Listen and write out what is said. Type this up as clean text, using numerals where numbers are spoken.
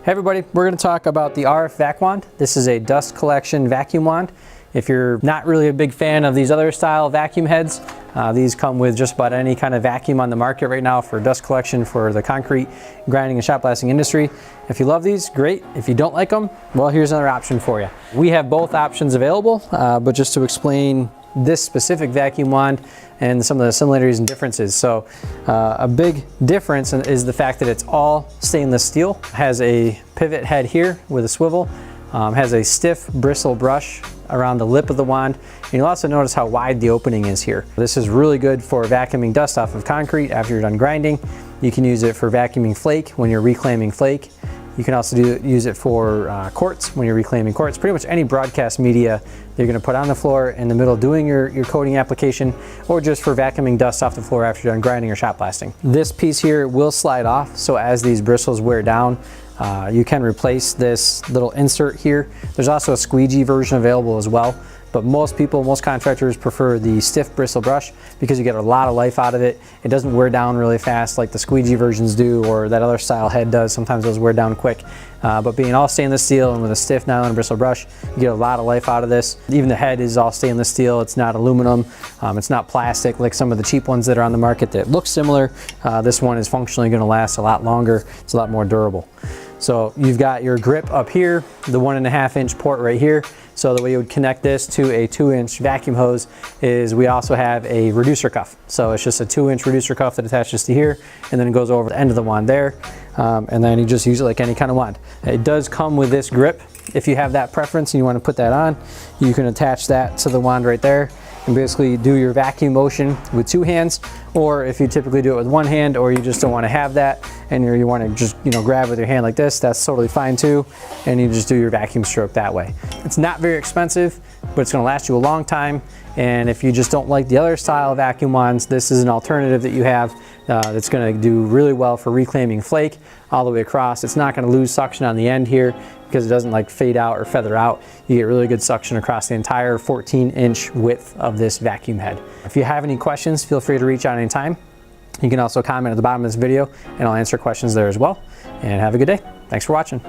Hey everybody, we're going to talk about the RF Vac Wand. This is a dust collection vacuum wand. If you're not really a big fan of these other style vacuum heads, these come with just about any kind of vacuum on the market right now for dust collection for the concrete grinding and shot blasting industry. If you love these, great. If you don't like them, well, here's another option for you. We have both options available, but just to explain this specific vacuum wand and some of the similarities and differences. So a big difference is the fact that it's all stainless steel, has a pivot head here with a swivel, has a stiff bristle brush around the lip of the wand, and you'll also notice how wide the opening is here. This is really good for vacuuming dust off of concrete after you're done grinding. You can use it for vacuuming flake when you're reclaiming flake. You can also use it for quartz when you're reclaiming quartz. Pretty much any broadcast media you're going to put on the floor in the middle doing your coating application, or just for vacuuming dust off the floor after you're done grinding or shot blasting. This piece here will slide off, so as these bristles wear down, you can replace this little insert here. There's also a squeegee version available as well, but most contractors prefer the stiff bristle brush because you get a lot of life out of it. It doesn't wear down really fast like the squeegee versions do, or that other style head does. Sometimes those wear down quick. But being all stainless steel and with a stiff nylon bristle brush, you get a lot of life out of this. Even the head is all stainless steel. It's not aluminum. It's not plastic like some of the cheap ones that are on the market that look similar. This one is functionally going to last a lot longer. It's a lot more durable. So you've got your grip up here, the 1.5 inch port right here. So the way you would connect this to a 2-inch vacuum hose is we also have a reducer cuff. So it's just a 2-inch reducer cuff that attaches to here, and then it goes over the end of the wand there. And then you just use it like any kind of wand. It does come with this grip. If you have that preference and you want to put that on, you can attach that to the wand right there and basically do your vacuum motion with 2 hands, or if you typically do it with 1 hand, or you just don't want to have that and you want to just grab with your hand like this, that's totally fine too, and you just do your vacuum stroke that way. It's not very expensive, but it's going to last you a long time. And if you just don't like the other style of vacuum wands, this is an alternative that you have that's going to do really well for reclaiming flake all the way across. It's not going to lose suction on the end here because it doesn't like fade out or feather out. You get really good suction across the entire 14-inch width of this vacuum head. If you have any questions, feel free to reach out anytime. You can also comment at the bottom of this video and I'll answer questions there as well. And have a good day. Thanks for watching.